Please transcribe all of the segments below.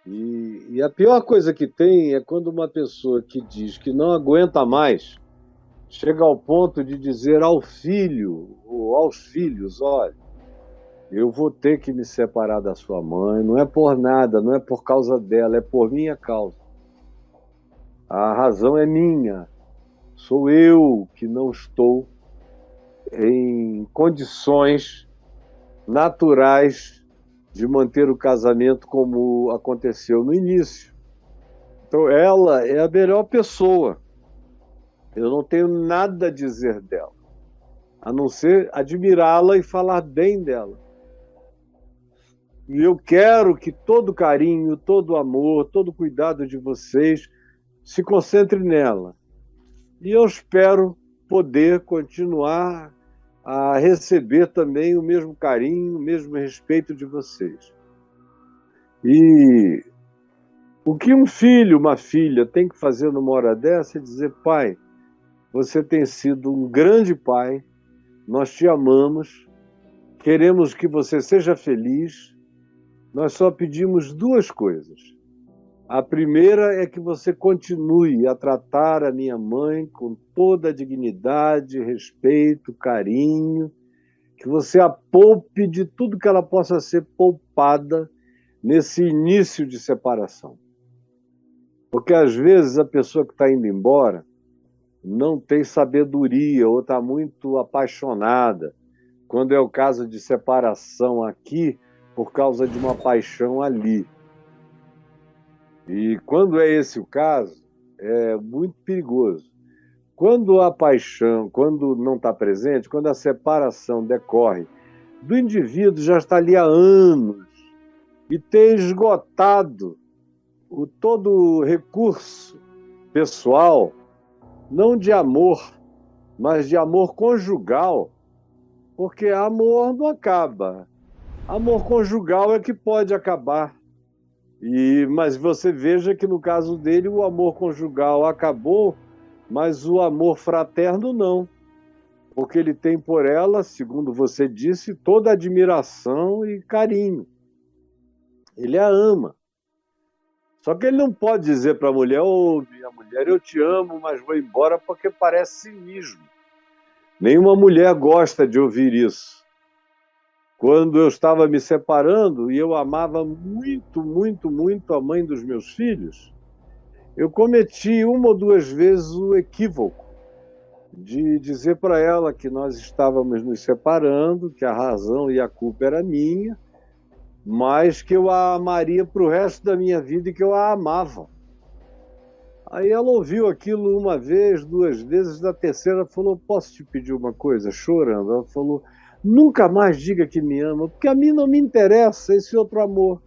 E a pior coisa que tem é quando uma pessoa que diz que não aguenta mais chega ao ponto de dizer ao filho ou aos filhos: olha, eu vou ter que me separar da sua mãe, não é por nada, não é por causa dela, é por minha causa. A razão é minha, sou eu que não estou em condições naturais de manter o casamento como aconteceu no início. Então, ela é a melhor pessoa. Eu não tenho nada a dizer dela, a não ser admirá-la e falar bem dela. E eu quero que todo carinho, todo amor, todo cuidado de vocês se concentre nela. E eu espero poder continuar a receber também o mesmo carinho, o mesmo respeito de vocês. E o que um filho, uma filha tem que fazer numa hora dessa é dizer: pai, você tem sido um grande pai, nós te amamos, queremos que você seja feliz, nós só pedimos duas coisas. A primeira é que você continue a tratar a minha mãe com toda a dignidade, respeito, carinho, que você a poupe de tudo que ela possa ser poupada nesse início de separação. Porque às vezes a pessoa que está indo embora não tem sabedoria ou está muito apaixonada, quando é o caso de separação aqui por causa de uma paixão ali. E quando é esse o caso, é muito perigoso. Quando a paixão, quando não está presente, quando a separação decorre do indivíduo já está ali há anos e ter esgotado todo o recurso pessoal, não de amor, mas de amor conjugal, porque amor não acaba. Amor conjugal é que pode acabar. Mas você veja que no caso dele o amor conjugal acabou, mas o amor fraterno não, porque ele tem por ela, segundo você disse, toda admiração e carinho. Ele a ama. Só que ele não pode dizer para a mulher: ô, minha mulher, eu te amo, mas vou embora, porque parece cinismo. Nenhuma mulher gosta de ouvir isso. Quando eu estava me separando e eu amava muito, muito, muito a mãe dos meus filhos, eu cometi uma ou duas vezes o equívoco de dizer para ela que nós estávamos nos separando, que a razão e a culpa era minha, mas que eu a amaria para o resto da minha vida e que eu a amava. Aí ela ouviu aquilo uma vez, duas vezes, da terceira falou: posso te pedir uma coisa? Chorando. Ela falou: nunca mais diga que me ama, porque a mim não me interessa esse outro amor.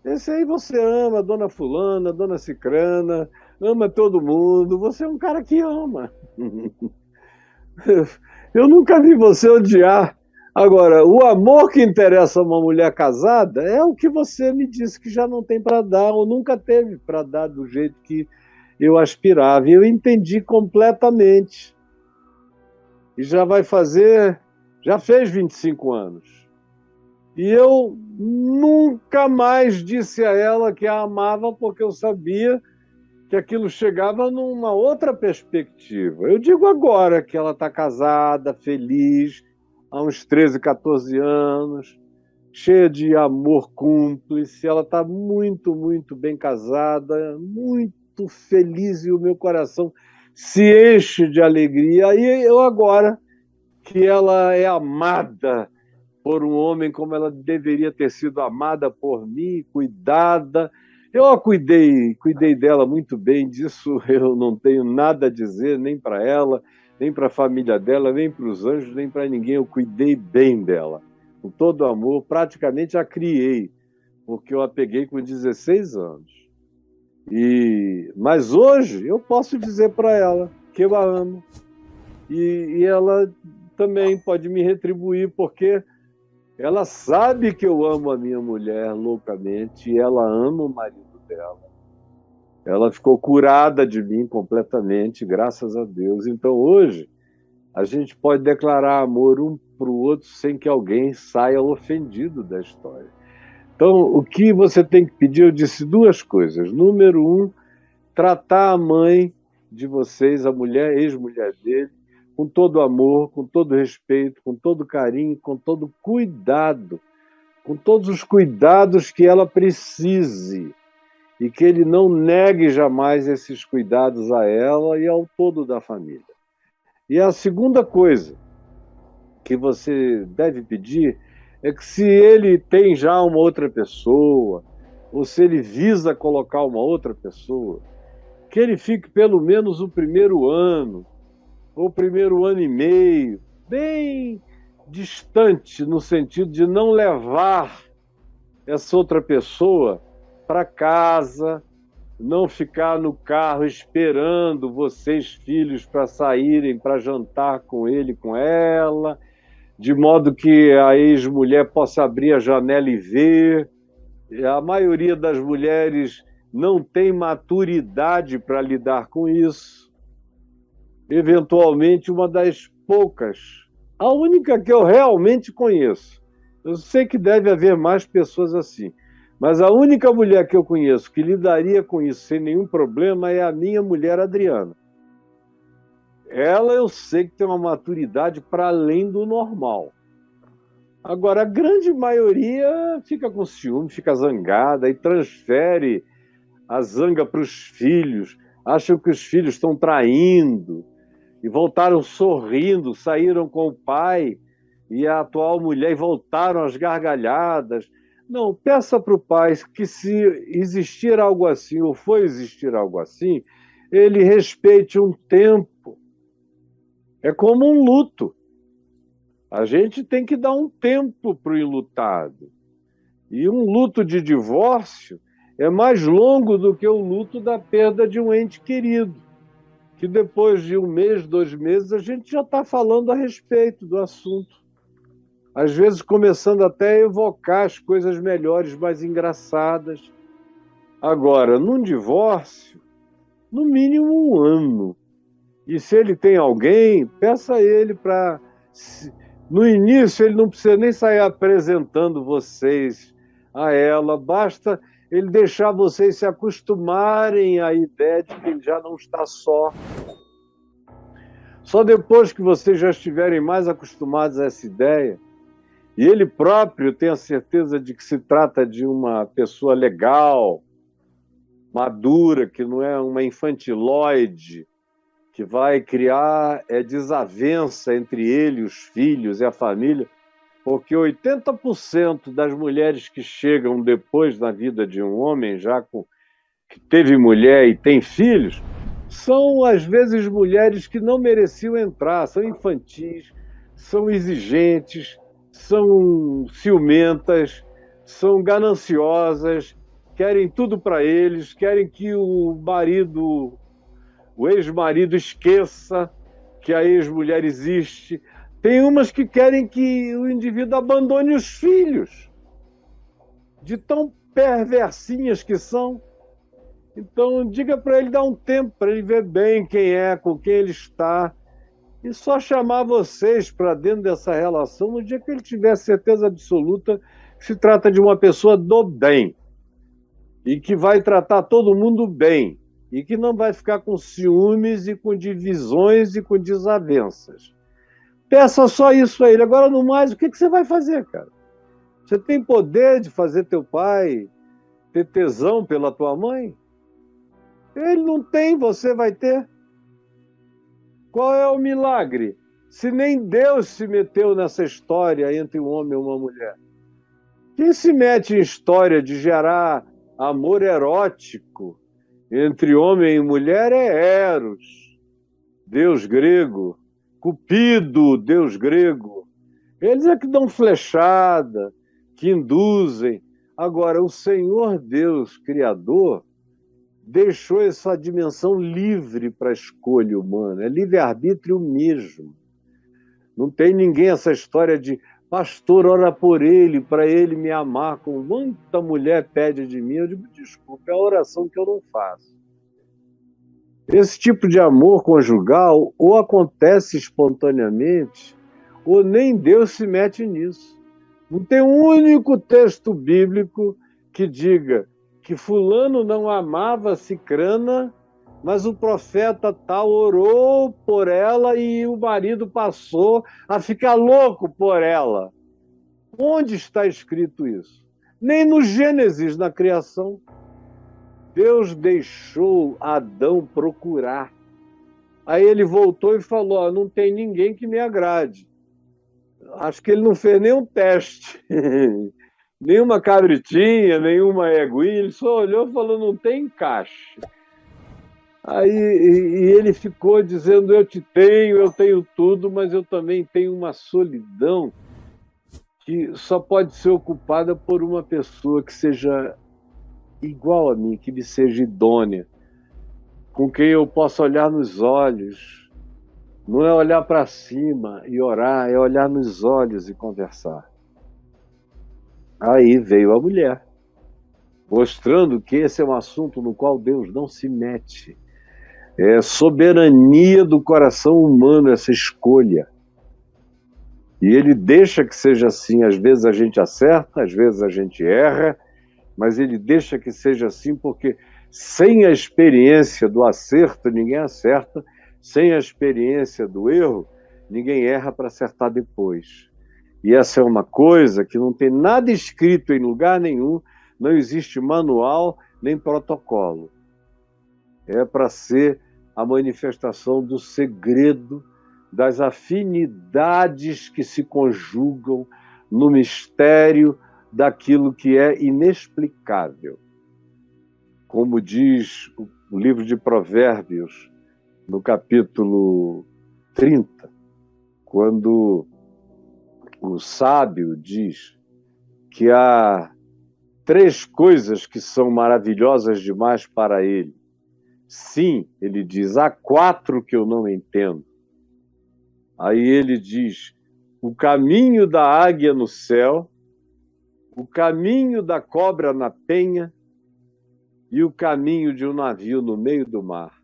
Esse aí você ama, dona fulana, dona cicrana, ama todo mundo, você é um cara que ama. Eu nunca vi você odiar. Agora, o amor que interessa a uma mulher casada é o que você me disse que já não tem para dar, ou nunca teve para dar do jeito que eu aspirava. E eu entendi completamente. E já fez 25 anos. E eu nunca mais disse a ela que a amava, porque eu sabia que aquilo chegava numa outra perspectiva. Eu digo agora que ela está casada, feliz, há uns 13, 14 anos, cheia de amor cúmplice, ela está muito, muito bem casada, muito feliz e o meu coração se enche de alegria. E eu agora que ela é amada por um homem como ela deveria ter sido amada por mim, cuidada. Eu a cuidei dela muito bem, disso eu não tenho nada a dizer, nem para ela, nem para a família dela, nem para os anjos, nem para ninguém. Eu cuidei bem dela, com todo amor, praticamente a criei, porque eu a peguei com 16 anos. Mas hoje eu posso dizer para ela que eu a amo, e ela também pode me retribuir, porque ela sabe que eu amo a minha mulher loucamente e ela ama o marido dela. Ela ficou curada de mim completamente, graças a Deus. Então hoje a gente pode declarar amor um para o outro sem que alguém saia ofendido da história. Então, o que você tem que pedir, eu disse duas coisas. Número um, tratar a mãe de vocês, a mulher, ex-mulher dele, com todo amor, com todo respeito, com todo carinho, com todo cuidado, com todos os cuidados que ela precise, e que ele não negue jamais esses cuidados a ela e ao todo da família. E a segunda coisa que você deve pedir é que, se ele tem já uma outra pessoa, ou se ele visa colocar uma outra pessoa, que ele fique pelo menos o primeiro ano, ou o primeiro ano e meio, bem distante, no sentido de não levar essa outra pessoa para casa, não ficar no carro esperando vocês, filhos, para saírem para jantar com ele, com ela, de modo que a ex-mulher possa abrir a janela e ver. A maioria das mulheres não tem maturidade para lidar com isso. Eventualmente, uma das poucas, a única que eu realmente conheço. Eu sei que deve haver mais pessoas assim, mas a única mulher que eu conheço que lidaria com isso sem nenhum problema é a minha mulher Adriana. Ela, eu sei que tem uma maturidade para além do normal. Agora, a grande maioria fica com ciúme, fica zangada e transfere a zanga para os filhos, acham que os filhos estão traindo, e voltaram sorrindo, saíram com o pai e a atual mulher e voltaram às gargalhadas. Não, peça para o pai que, se existir algo assim, ou for existir algo assim, ele respeite um tempo. É como um luto. A gente tem que dar um tempo para o enlutado. E um luto de divórcio é mais longo do que o luto da perda de um ente querido, que depois de um mês, 2 meses, a gente já está falando a respeito do assunto. Às vezes começando até a evocar as coisas melhores, mais engraçadas. Agora, num divórcio, no mínimo 1 ano. E se ele tem alguém, peça a ele para... No início, ele não precisa nem sair apresentando vocês a ela, basta ele deixar vocês se acostumarem à ideia de que ele já não está só. Só depois que vocês já estiverem mais acostumados a essa ideia, e ele próprio tem a certeza de que se trata de uma pessoa legal, madura, que não é uma infantiloide, que vai criar desavença entre ele, os filhos e a família, porque 80% das mulheres que chegam depois na vida de um homem, que teve mulher e tem filhos, são, às vezes, mulheres que não mereciam entrar, são infantis, são exigentes, são ciumentas, são gananciosas, querem tudo para eles, querem que o ex-marido esqueça que a ex-mulher existe. Tem umas que querem que o indivíduo abandone os filhos, de tão perversinhas que são. Então, diga para ele dar um tempo, para ele ver bem quem é, com quem ele está, e só chamar vocês para dentro dessa relação no dia que ele tiver certeza absoluta que se trata de uma pessoa do bem, e que vai tratar todo mundo bem, e que não vai ficar com ciúmes e com divisões e com desavenças. Peça só isso a ele. Agora, no mais, o que você vai fazer, cara? Você tem poder de fazer teu pai ter tesão pela tua mãe? Ele não tem, você vai ter. Qual é o milagre? Se nem Deus se meteu nessa história entre um homem e uma mulher. Quem se mete em história de gerar amor erótico entre homem e mulher é Eros, deus grego, Cupido, deus grego. Eles é que dão flechada, que induzem. Agora, o Senhor Deus, Criador, deixou essa dimensão livre para a escolha humana, é livre-arbítrio mesmo. Não tem ninguém essa história de pastor, ora por ele, para ele me amar, como muita mulher pede de mim. Eu digo, desculpa, é a oração que eu não faço. Esse tipo de amor conjugal ou acontece espontaneamente, ou nem Deus se mete nisso. Não tem um único texto bíblico que diga que fulano não amava Cicrana, mas o profeta tal orou por ela e o marido passou a ficar louco por ela. Onde está escrito isso? Nem no Gênesis, na criação. Deus deixou Adão procurar. Aí ele voltou e falou: não tem ninguém que me agrade. Acho que ele não fez nenhum teste. Nenhuma cabritinha, nenhuma eguinha. Ele só olhou e falou: não tem encaixe. Aí ele ficou dizendo: eu tenho tudo, mas eu também tenho uma solidão que só pode ser ocupada por uma pessoa que seja igual a mim, que me seja idônea, com quem eu possa olhar nos olhos. Não é olhar para cima e orar, é olhar nos olhos e conversar. Aí veio a mulher, mostrando que esse é um assunto no qual Deus não se mete. É soberania do coração humano essa escolha. E ele deixa que seja assim. Às vezes a gente acerta, às vezes a gente erra, mas ele deixa que seja assim porque sem a experiência do acerto, ninguém acerta. Sem a experiência do erro, ninguém erra para acertar depois. E essa é uma coisa que não tem nada escrito em lugar nenhum, não existe manual nem protocolo. É para ser a manifestação do segredo das afinidades que se conjugam no mistério daquilo que é inexplicável. Como diz o livro de Provérbios, no capítulo 30, quando o sábio diz que há 3 coisas que são maravilhosas demais para ele. Sim, ele diz, há 4 que eu não entendo. Aí ele diz, o caminho da águia no céu, o caminho da cobra na penha e o caminho de um navio no meio do mar.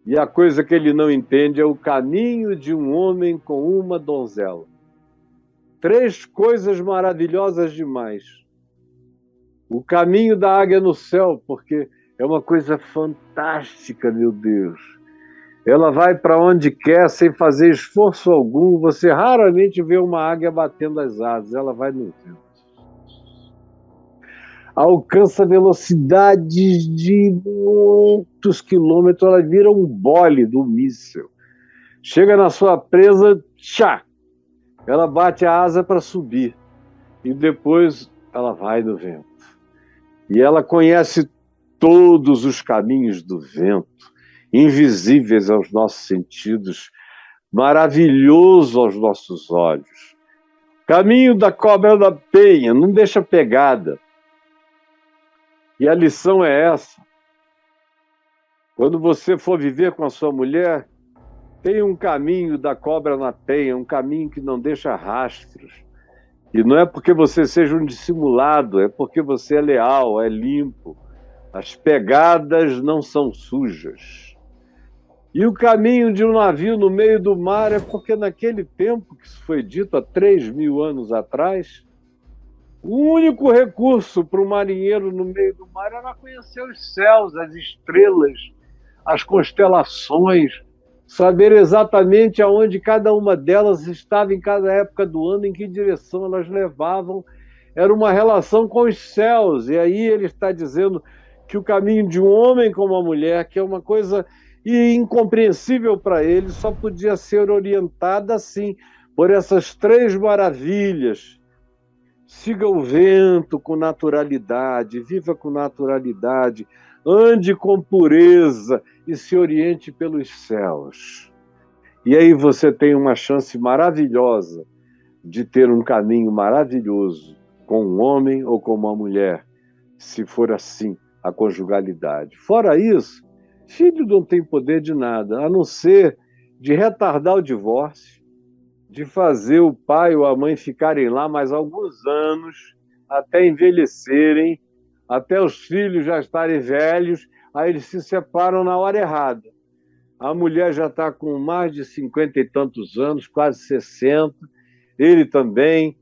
E a coisa que ele não entende é o caminho de um homem com uma donzela. 3 coisas maravilhosas demais. O caminho da águia no céu, porque é uma coisa fantástica, meu Deus. Ela vai para onde quer sem fazer esforço algum. Você raramente vê uma águia batendo as asas, ela vai no vento. Alcança velocidades de muitos quilômetros, ela vira um bole do míssil. Chega na sua presa, tchá! Ela bate a asa para subir. E depois ela vai no vento. E ela conhece todos os caminhos do vento, invisíveis aos nossos sentidos, maravilhoso aos nossos olhos. Caminho da cobra da penha, não deixa pegada. E a lição é essa. Quando você for viver com a sua mulher, tem um caminho da cobra na penha, um caminho que não deixa rastros. E não é porque você seja um dissimulado, é porque você é leal, é limpo. As pegadas não são sujas. E o caminho de um navio no meio do mar é porque naquele tempo, que isso foi dito há 3.000 anos atrás, o único recurso para o marinheiro no meio do mar era conhecer os céus, as estrelas, as constelações, saber exatamente aonde cada uma delas estava em cada época do ano, em que direção elas levavam. Era uma relação com os céus. E aí ele está dizendo que o caminho de um homem com uma mulher, que é uma coisa incompreensível para ele, só podia ser orientada assim, por essas 3 maravilhas. Siga o vento com naturalidade, viva com naturalidade, ande com pureza e se oriente pelos céus. E aí você tem uma chance maravilhosa de ter um caminho maravilhoso com um homem ou com uma mulher, se for assim a conjugalidade. Fora isso, filho não tem poder de nada, a não ser de retardar o divórcio, de fazer o pai ou a mãe ficarem lá mais alguns anos, até envelhecerem, até os filhos já estarem velhos, aí eles se separam na hora errada. A mulher já está com mais de 50 e tantos anos, quase 60, ele também,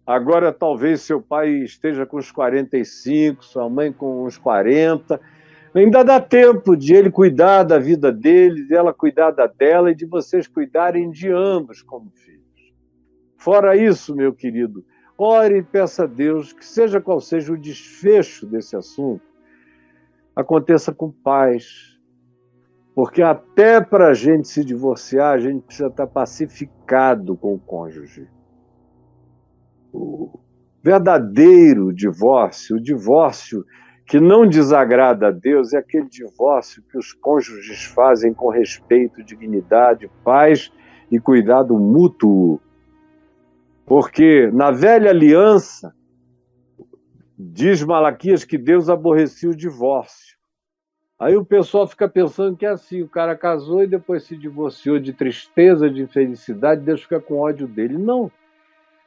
Agora talvez seu pai esteja com uns 45, sua mãe com uns 40. Ainda dá tempo de ele cuidar da vida dele, dela cuidar da dela e de vocês cuidarem de ambos como filhos. Fora isso, meu querido, ore e peça a Deus que, seja qual seja o desfecho desse assunto, aconteça com paz. Porque até para a gente se divorciar, a gente precisa estar pacificado com o cônjuge. O verdadeiro divórcio, o divórcio que não desagrada a Deus, é aquele divórcio que os cônjuges fazem com respeito, dignidade, paz e cuidado mútuo. Porque na velha aliança, diz Malaquias que Deus aborrecia o divórcio. Aí o pessoal fica pensando que é assim, o cara casou e depois se divorciou de tristeza, de infelicidade, Deus fica com ódio dele. Não,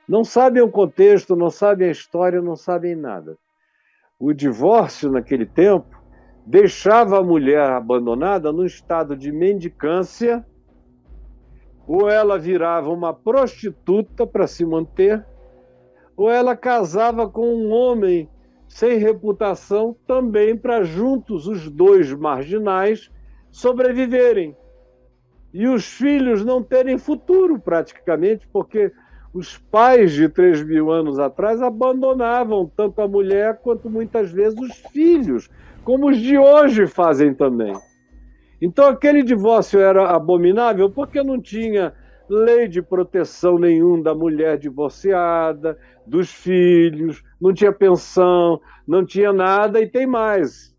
não sabem o contexto, não sabem a história, não sabem nada. O divórcio, naquele tempo, deixava a mulher abandonada num estado de mendicância, ou ela virava uma prostituta para se manter, ou ela casava com um homem sem reputação também para juntos os dois marginais sobreviverem. E os filhos não terem futuro praticamente, porque os pais de 3.000 anos atrás abandonavam tanto a mulher quanto muitas vezes os filhos, como os de hoje fazem também. Então aquele divórcio era abominável porque não tinha lei de proteção nenhum da mulher divorciada, dos filhos, não tinha pensão, não tinha nada, e tem mais.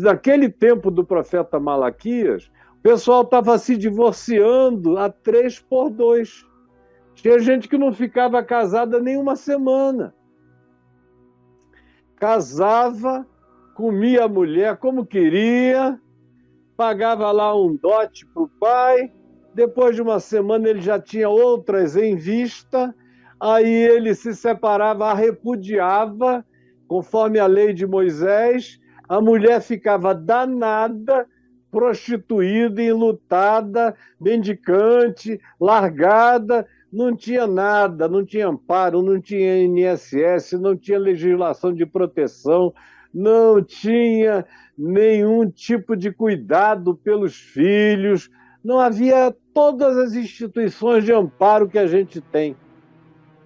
Naquele tempo do profeta Malaquias, o pessoal estava se divorciando a 3x2. Tinha gente que não ficava casada nem uma semana. Casava, comia a mulher como queria, pagava lá um dote para o pai, depois de uma semana ele já tinha outras em vista, aí ele se separava, a repudiava, conforme a lei de Moisés, a mulher ficava danada, prostituída, enlutada, mendicante, largada, não tinha nada, não tinha amparo, não tinha INSS, não tinha legislação de proteção, não tinha nenhum tipo de cuidado pelos filhos, não havia todas as instituições de amparo que a gente tem.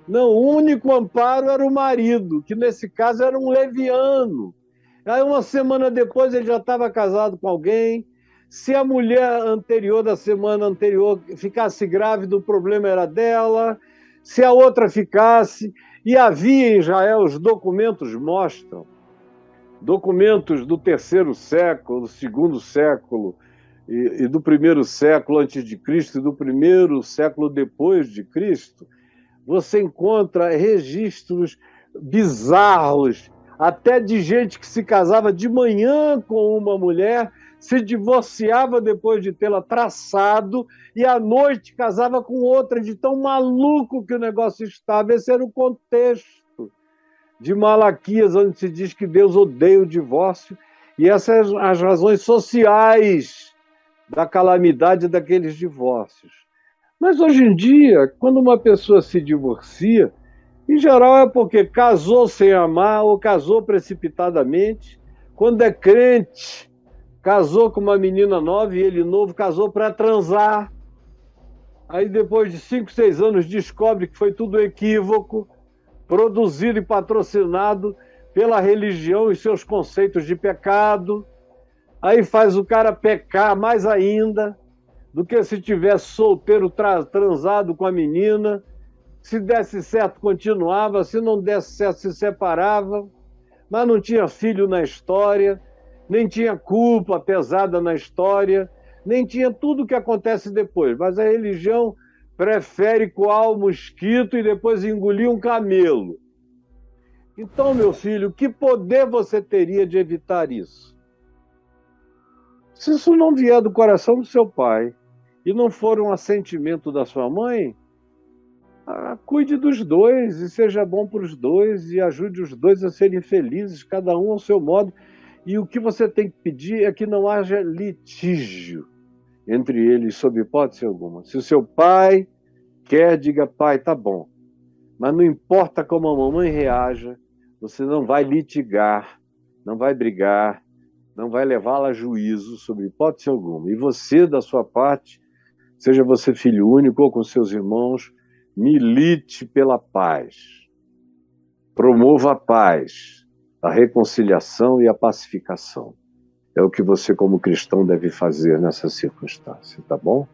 Não, o único amparo era o marido, que nesse caso era um leviano. Aí uma semana depois ele já estava casado com alguém. Se a mulher anterior da semana anterior ficasse grávida, o problema era dela. Se a outra ficasse, e havia em Israel, os documentos mostram, documentos do 3º século, do 2º século e do 1º século antes de Cristo e do 1º século depois de Cristo, você encontra registros bizarros, até de gente que se casava de manhã com uma mulher, se divorciava depois de tê-la traçado e à noite casava com outra, de tão maluco que o negócio estava. Esse era o contexto de Malaquias, onde se diz que Deus odeia o divórcio, e essas são as razões sociais da calamidade daqueles divórcios. Mas hoje em dia, quando uma pessoa se divorcia, em geral é porque casou sem amar ou casou precipitadamente. Quando é crente, casou com uma menina nova e ele novo casou para transar. Aí depois de 5, 6 anos descobre que foi tudo equívoco, produzido e patrocinado pela religião e seus conceitos de pecado. Aí faz o cara pecar mais ainda do que se tivesse solteiro transado com a menina. Se desse certo, continuava. Se não desse certo, se separava. Mas não tinha filho na história, nem tinha culpa pesada na história, nem tinha tudo o que acontece depois. Mas a religião prefere coar o mosquito e depois engolir um camelo. Então, meu filho, que poder você teria de evitar isso? Se isso não vier do coração do seu pai e não for um assentimento da sua mãe, cuide dos dois e seja bom para os dois e ajude os dois a serem felizes, cada um ao seu modo. E o que você tem que pedir é que não haja litígio entre eles, sob hipótese alguma. Se o seu pai quer, diga: pai, tá bom, Mas não importa como a mamãe reaja, você não vai litigar, não vai brigar, não vai levá-la a juízo sobre hipótese alguma. E você, da sua parte, seja você filho único ou com seus irmãos, milite pela paz. Promova a paz, a reconciliação e a pacificação. É o que você, como cristão, deve fazer nessa circunstância, tá bom?